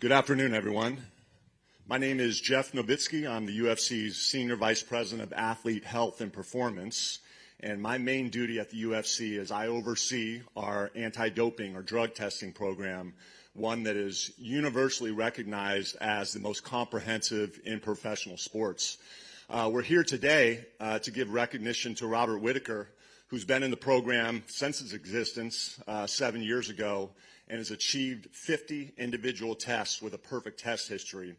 Good afternoon, everyone. My name is Jeff Nowitzki. I'm the UFC's Senior Vice President of Athlete Health and Performance. And my main duty at the UFC is I oversee our anti-doping or drug testing program, one that is universally recognized as the most comprehensive in professional sports. We're here today to give recognition to Robert Whittaker, who's been in the program since its existence 7 years ago and has achieved 50 individual tests with a perfect test history.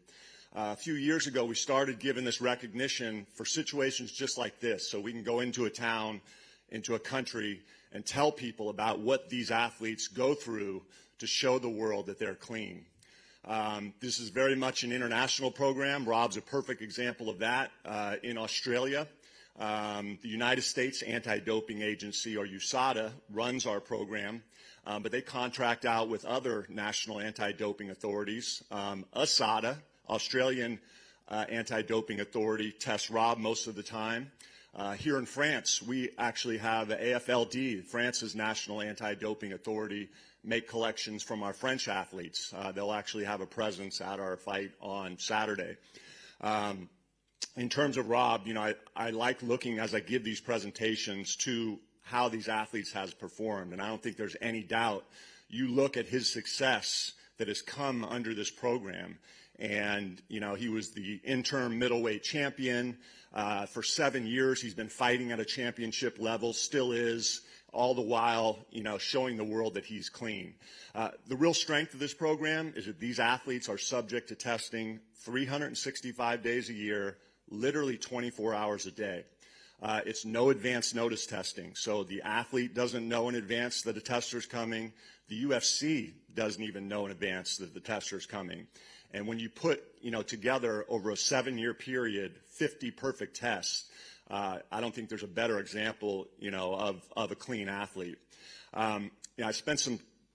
A few years ago, we started giving this recognition for situations just like this, so we can go into a town, into a country, and tell people about what these athletes go through to show the world that they're clean. This is very much an international program. Rob's a perfect example of that. In Australia, the United States Anti-Doping Agency, or USADA, runs our program, but they contract out with other national anti-doping authorities. USADA, Australian Anti-Doping Authority, tests Rob most of the time. Here in France, we actually have AFLD, France's National Anti-Doping Authority, make collections from our French athletes. They'll actually have a presence at our fight on Saturday. In terms of Rob, I like looking as I give these presentations to how these athletes has performed, and I don't think there's any doubt. You look at his success that has come under this program, and he was the interim middleweight champion for 7 years. He's been fighting at a championship level, still is, all the while showing the world that he's clean. The real strength of this program is that these athletes are subject to testing 365 days a year, literally 24 hours a day. It's no advance notice testing, so the athlete doesn't know in advance that a tester's coming. The UFC doesn't even know in advance that the tester's coming. And when you put together over a 7-year period 50 perfect tests, I don't think there's a better example of a clean athlete. I spent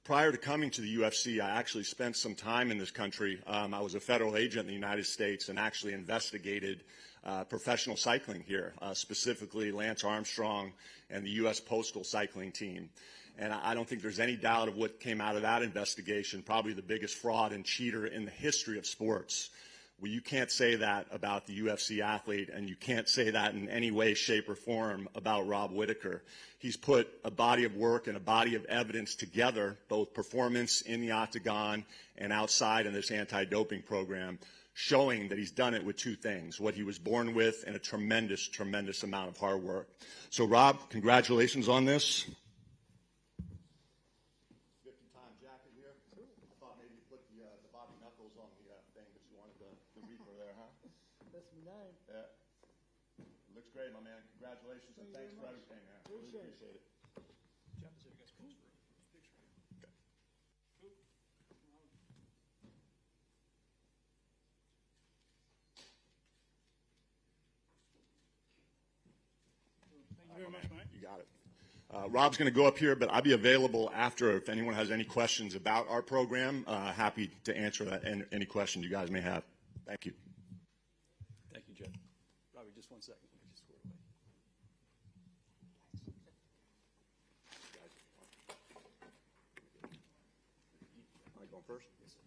prior to coming to the UFC, I actually spent some time in this country. I was a federal agent in the United States and actually investigated professional cycling here, specifically Lance Armstrong and the U.S. Postal Cycling Team. And I don't think there's any doubt of what came out of that investigation, probably the biggest fraud and cheater in the history of sports. Well, you can't say that about the UFC athlete, and you can't say that in any way, shape, or form about Rob Whittaker. He's put a body of work and a body of evidence together, both performance in the octagon and outside in this anti-doping program, showing that he's done it with two things, what he was born with and a tremendous, tremendous amount of hard work. So, Rob, congratulations on this. 50-time jacket here. I thought maybe you put the Bobby Knuckles on the thing, but you wanted the Reaper there, huh? That's my name. Yeah. Looks great, my man. Congratulations, and thanks for everything, man. Really appreciate it. Jeff, is there you guys close for a picture? Okay. Thank you very much, mate. You got it. Rob's going to go up here, but I'll be available after if anyone has any questions about our program. Happy to answer that and any questions you guys may have. Thank you. Thank you, Jeff. Robbie, just 1 second. Let me just square away. Am I going first? Yes, sir.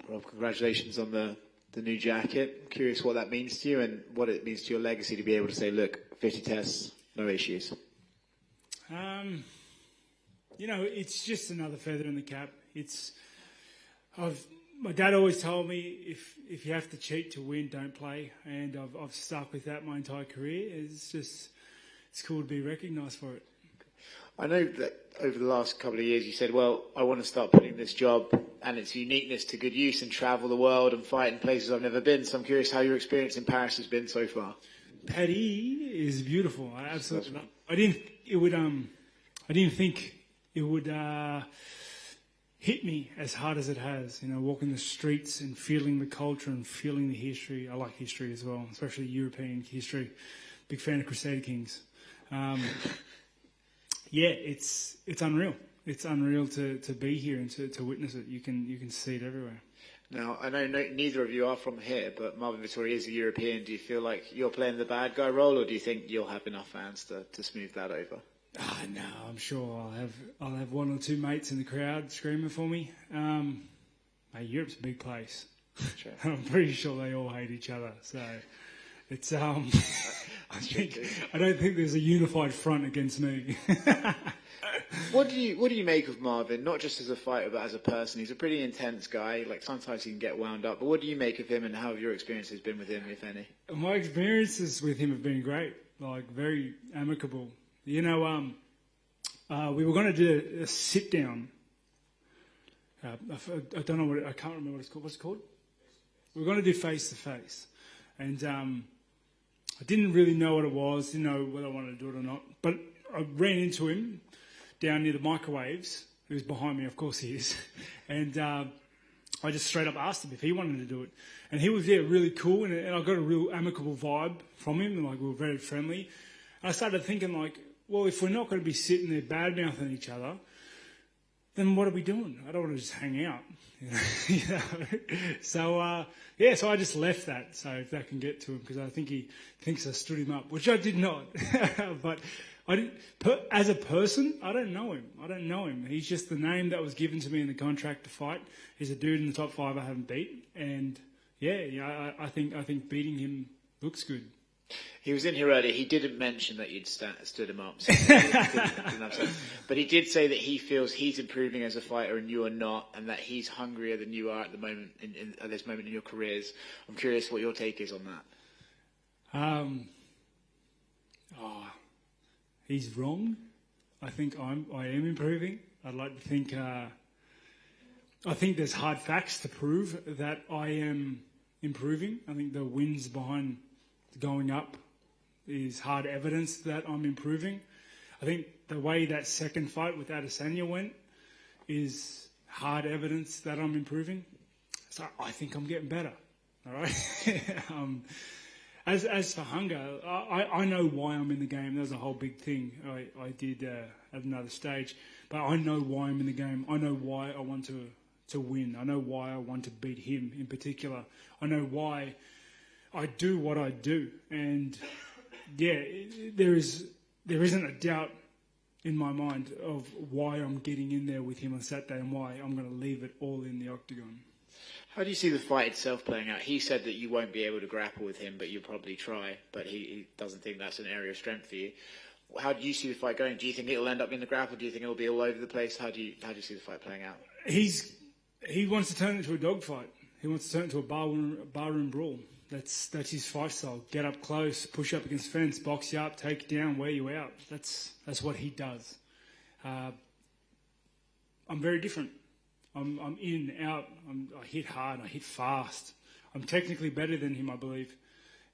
Well, congratulations on the new jacket. I'm curious what that means to you and what it means to your legacy to be able to say, look, 50 tests, no issues. It's just another feather in the cap. My dad always told me if you have to cheat to win, don't play, and I've stuck with that my entire career. It's cool to be recognised for it. I know that over the last couple of years you said, well, I want to start putting this job and its uniqueness to good use and travel the world and fight in places I've never been. So I'm curious how your experience in Paris has been so far. Paddy is beautiful. I absolutely love it. I didn't think it would hit me as hard as it has. Walking the streets and feeling the culture and feeling the history. I like history as well, especially European history. Big fan of Crusader Kings. It's unreal. It's unreal to be here and to witness it. You can see it everywhere. Now, I know neither of you are from here, but Marvin Vettori is a European. Do you feel like you're playing the bad guy role, or do you think you'll have enough fans to smooth that over? No, I'm sure I'll have one or two mates in the crowd screaming for me. Europe's a big place. Sure. I'm pretty sure they all hate each other. So it's I don't think there's a unified front against me. What do you make of Marvin? Not just as a fighter, but as a person. He's a pretty intense guy. Like sometimes he can get wound up. But what do you make of him, and how have your experiences been with him, if any? My experiences with him have been great. Like very amicable. We were going to do a sit down. I don't know I can't remember what it's called. What's it called? We were going to do face to face, and I didn't really know what it was. Didn't know whether I wanted to do it or not. But I ran into him down near the microwaves. He was behind me, of course he is. And I just straight up asked him if he wanted to do it. And he was really cool, and I got a real amicable vibe from him, and we were very friendly. And I started thinking well, if we're not going to be sitting there bad-mouthing each other, then what are we doing? I don't want to just hang out. So I just left that, so if that can get to him, because I think he thinks I stood him up, which I did not. But as a person, I don't know him. He's just the name that was given to me in the contract to fight. He's a dude in the top 5 I haven't beat, and I think beating him looks good. He was in here earlier. He didn't mention that you'd stood him up. So but he did say that he feels he's improving as a fighter and you are not, and that he's hungrier than you are at the moment at this moment in your careers. I'm curious what your take is on that. He's wrong. I think I am improving. I'd like to think. I think there's hard facts to prove that I am improving. I think the wins behind going up is hard evidence that I'm improving. I think the way that second fight with Adesanya went is hard evidence that I'm improving. So I think I'm getting better. All right. As for hunger, I know why I'm in the game. That was a whole big thing I did at another stage. But I know why I'm in the game. I know why I want to win. I know why I want to beat him in particular. I know why I do what I do. And there isn't a doubt in my mind of why I'm getting in there with him on Saturday and why I'm going to leave it all in the octagon. How do you see the fight itself playing out? He said that you won't be able to grapple with him, but you'll probably try. But he doesn't think that's an area of strength for you. How do you see the fight going? Do you think it'll end up in the grapple? Do you think it'll be all over the place? How do you see the fight playing out? He wants to turn it into a dogfight. He wants to turn it into a barroom brawl. That's his fight style. Get up close, push up against fence, box you up, take you down, wear you out. That's what he does. I'm very different. I'm in, out. I hit hard. I hit fast. I'm technically better than him, I believe.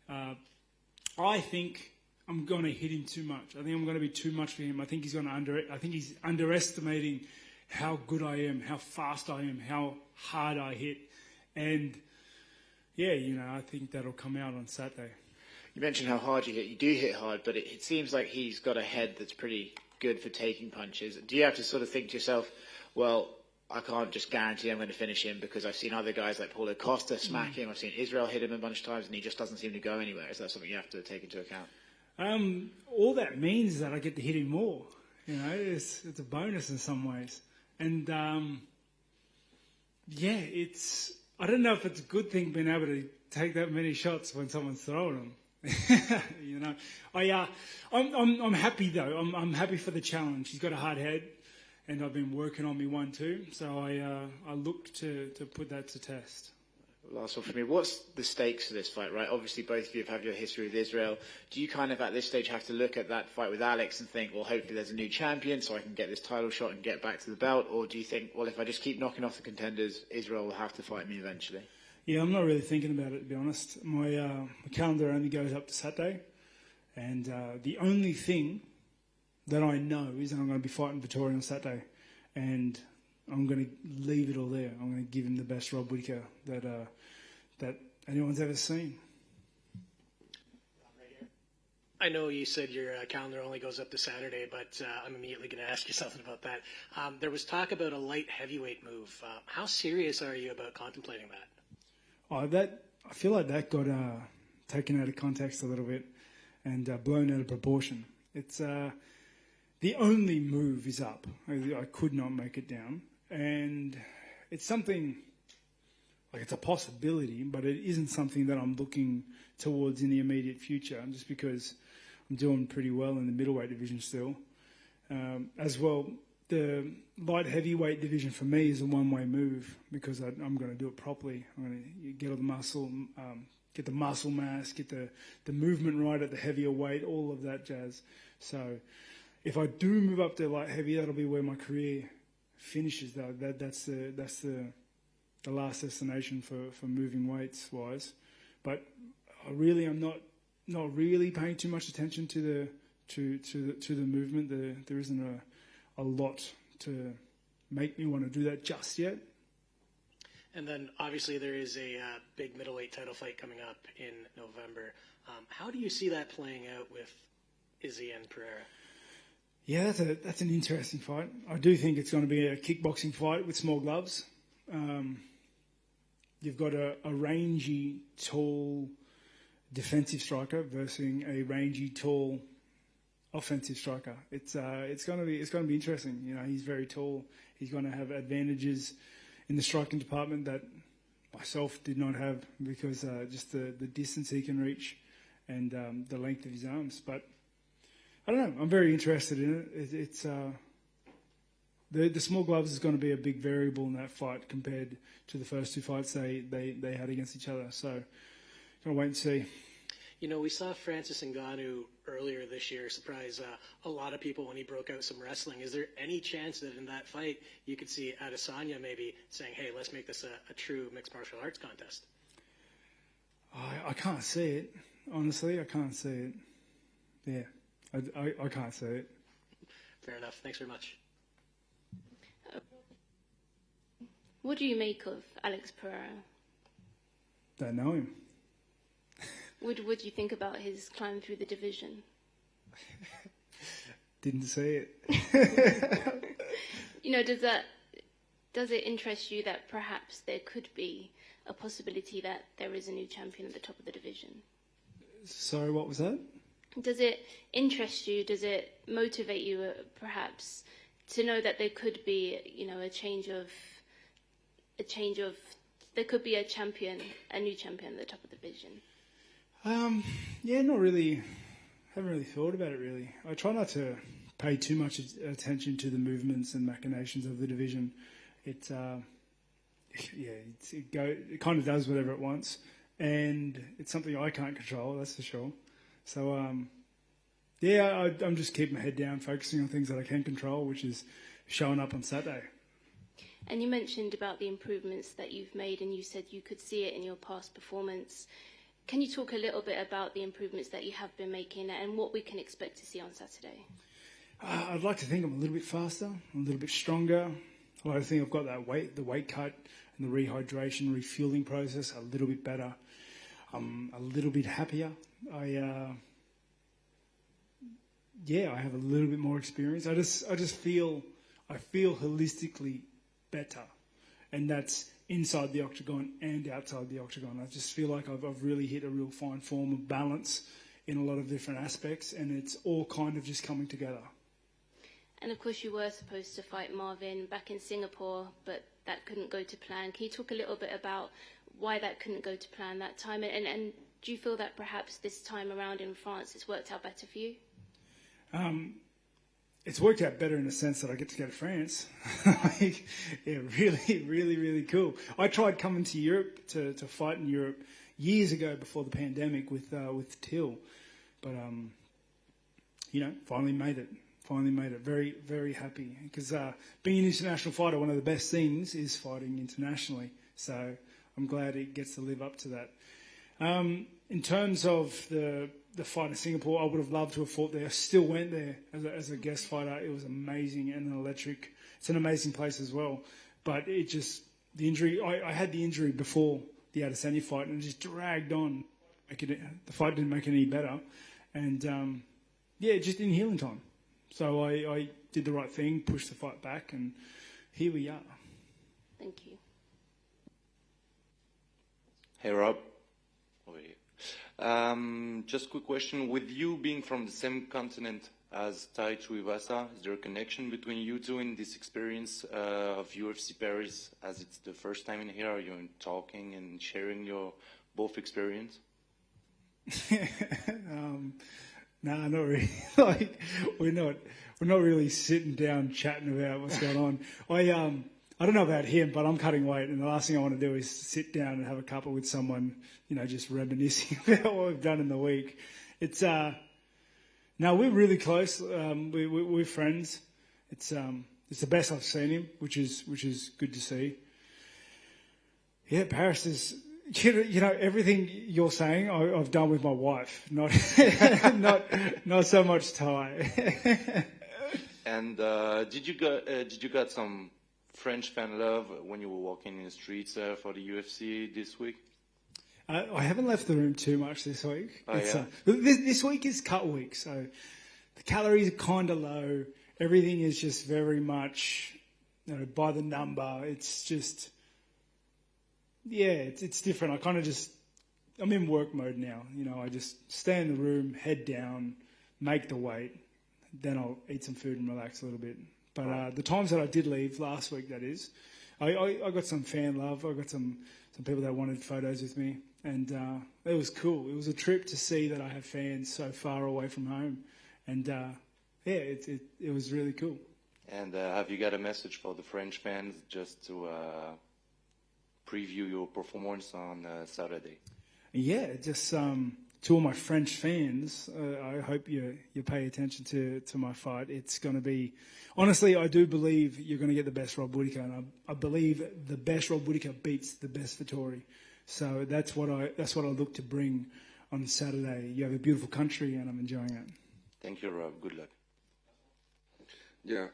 I think I'm going to hit him too much. I think I'm going to be too much for him. I think he's underestimating how good I am, how fast I am, how hard I hit, and I think that'll come out on Saturday. You mentioned how hard you hit. You do hit hard, but it seems like he's got a head that's pretty good for taking punches. Do you have to sort of think to yourself, well, I can't just guarantee I'm going to finish him because I've seen other guys like Paulo Costa smack him. I've seen Israel hit him a bunch of times and he just doesn't seem to go anywhere. Is that something you have to take into account? All that means is that I get to hit him more. It's a bonus in some ways. And, I don't know if it's a good thing being able to take that many shots when someone's throwing them. I'm happy though. I'm happy for the challenge. He's got a hard head, and I've been working on me one too. So I look to put that to test. Last one for me. What's the stakes for this fight, right? Obviously, both of you have your history with Israel. Do you kind of, at this stage, have to look at that fight with Alex and think, well, hopefully there's a new champion so I can get this title shot and get back to the belt? Or do you think, well, if I just keep knocking off the contenders, Israel will have to fight me eventually? Yeah, I'm not really thinking about it, to be honest. My calendar only goes up to Saturday. And the only thing that I know is that I'm going to be fighting Vittori on Saturday, and I'm going to leave it all there. I'm going to give him the best Rob Whittaker that anyone's ever seen. I know you said your calendar only goes up to Saturday, but I'm immediately going to ask you something about that. There was talk about a light heavyweight move. How serious are you about contemplating that? I feel like that got taken out of context a little bit and blown out of proportion. It's the only move is up. I could not make it down, and it's something like it's a possibility, but it isn't something that I'm looking towards in the immediate future. Just because I'm doing pretty well in the middleweight division still, as well. The light heavyweight division for me is a one-way move because I'm going to do it properly. I'm going to get all the muscle, get the muscle mass, get the movement right at the heavier weight, all of that jazz. So if I do move up to light heavy, that'll be where my career finishes. Though that's the last destination for moving weights wise. But I'm not really paying too much attention to the movement. There isn't a lot to make me want to do that just yet. And then obviously there is a big middleweight title fight coming up in November. How do you see that playing out with Izzy and Pereira? Yeah, that's an interesting fight. I do think it's going to be a kickboxing fight with small gloves. You've got a rangy, tall defensive striker versus a rangy, tall offensive striker. It's going to be interesting. You know, he's very tall. He's going to have advantages in the striking department that myself did not have because just the distance he can reach and the length of his arms. But I don't know. I'm very interested in it. It's the small gloves is going to be a big variable in that fight compared to the first two fights they had against each other. So, going to wait and see. You know, we saw Francis Ngannou earlier this year surprise a lot of people when he broke out some wrestling. Is there any chance that in that fight you could see Adesanya maybe saying, hey, let's make this a true mixed martial arts contest? I can't see it. Honestly, I can't see it. Yeah, I can't see it. Fair enough. Thanks very much. What do you make of Alex Pereira? Don't know him. What do you think about his climb through the division? Didn't see it. You know, does it interest you that perhaps there could be a possibility that there is a new champion at the top of the division? Sorry, what was that? Does it interest you? Does it motivate you, perhaps, to know that there could be, you know, a change of. There could be a new champion at the top of the division. Yeah, not really. Haven't really thought about it really. I try not to pay too much attention to the movements and machinations of the division. It kind of does whatever it wants, and it's something I can't control. That's for sure. So I'm just keeping my head down, focusing on things that I can control, which is showing up on Saturday. And you mentioned about the improvements that you've made, and you said you could see it in your past performance. Can you talk a little bit about the improvements that you have been making and what we can expect to see on Saturday? I'd like to think I'm a little bit faster, a little bit stronger. I like to think I've got the weight cut and the rehydration, refueling process a little bit better. I'm a little bit happier. I have a little bit more experience. I just feel holistically better, and that's inside the octagon and outside the octagon. I just feel like I've really hit a real fine form of balance in a lot of different aspects, and it's all kind of just coming together. And of course you were supposed to fight Marvin back in Singapore, but that couldn't go to plan. Can you talk a little bit about why that couldn't go to plan that time, and do you feel that perhaps this time around in France it's worked out better for you? It's worked out better in the sense that I get to go to France. Really, really, really cool. I tried coming to Europe to fight in Europe years ago before the pandemic with Till, but finally made it. Very, very happy because being an international fighter, one of the best things is fighting internationally. So I'm glad it gets to live up to that. In terms of the the fight in Singapore, I would have loved to have fought there. I still went there as a guest fighter. It was amazing and electric. It's an amazing place as well. But it just, the injury, I had the injury before the Adesanya fight and it just dragged on. The fight didn't make it any better. And, it just didn't heal in time. So I did the right thing, pushed the fight back, and here we are. Thank you. Hey, Rob. Over here. Just a quick question. With you being from the same continent as Tai Tuivasa, is there a connection between you two in this experience of UFC Paris, as it's the first time in here? Are you talking and sharing your both experience? No, not really. Like we're not really sitting down chatting about what's going on. I don't know about him, but I'm cutting weight, and the last thing I want to do is sit down and have a cuppa with someone, just reminiscing about what we've done in the week. It's no, we're really close. We're friends. It's the best I've seen him, which is good to see. Yeah, Paris is. Everything you're saying, I've done with my wife, not so much Thai. And did you got some French fan love when you were walking in the streets for the UFC this week? I haven't left the room too much this week. Oh, yeah? This week is cut week, so the calories are kind of low. Everything is just very much by the number. It's just. Yeah, it's different. I'm in work mode now. I just stay in the room, head down, make the weight, then I'll eat some food and relax a little bit. But the times that I did leave last week, that is, I got some fan love. I got some people that wanted photos with me, and it was cool. It was a trip to see that I have fans so far away from home, and it was really cool. And have you got a message for the French fans just to preview your performance on Saturday? Yeah, just to all my French fans, I hope you pay attention to my fight. It's going to be, honestly, I do believe you're going to get the best Rob Whittaker, and I believe the best Rob Whittaker beats the best Vettori. So that's what I look to bring on Saturday. You have a beautiful country, and I'm enjoying it. Thank you, Rob. Good luck. Yeah.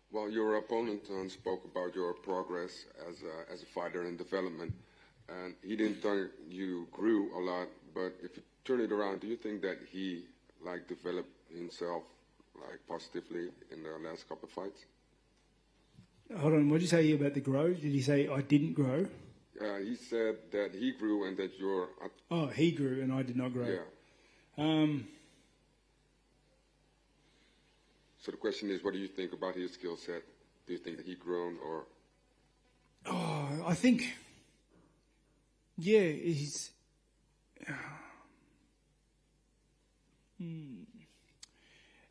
Well, your opponent spoke about your progress as a fighter and development, and he didn't think you grew a lot. But if you turn it around, do you think that he developed himself positively in the last couple of fights? Hold on, what did you say about the grow? Did he say I didn't grow? He said that he grew and that you're. Oh, he grew and I did not grow. Yeah. So the question is, what do you think about his skill set? Do you think that he grown or? Oh, I think, yeah, he's.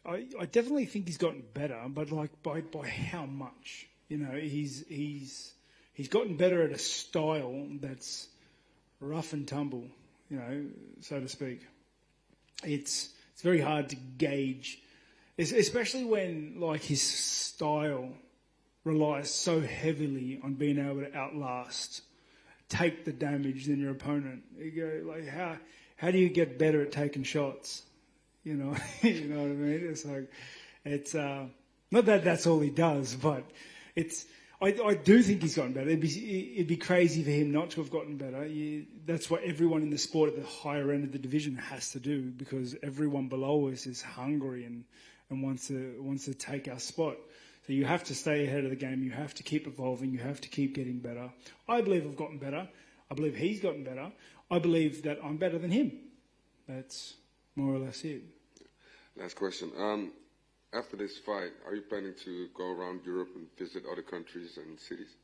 I definitely think he's gotten better, but by how much? He's gotten better at a style that's rough and tumble, so to speak. It's very hard to gauge. Especially when, his style relies so heavily on being able to outlast, take the damage than your opponent. You go, how do you get better at taking shots? You know what I mean? It's not that that's all he does, but I do think he's gotten better. It'd be crazy for him not to have gotten better. That's what everyone in the sport at the higher end of the division has to do, because everyone below us is hungry and wants to take our spot. So you have to stay ahead of the game. You have to keep evolving. You have to keep getting better. I believe I've gotten better. I believe he's gotten better. I believe that I'm better than him. That's more or less it. Last question. After this fight, are you planning to go around Europe and visit other countries and cities?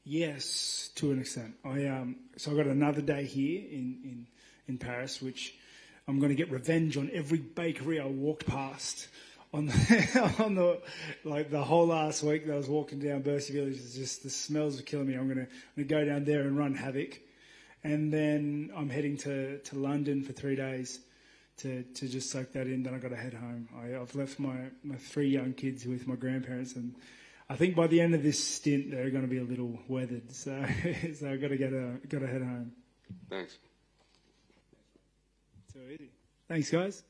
Yes, to an extent. So I got another day here in Paris, which I'm going to get revenge on every bakery I walked past on the whole last week that I was walking down Bercy Village. It's just the smells are killing me. I'm going to go down there and run havoc, and then I'm heading to London for 3 days to just soak that in. Then I got to head home. I've left my 3 young kids with my grandparents, and I think by the end of this stint they're going to be a little weathered. So I got to head home. Thanks. So easy. Thanks, guys.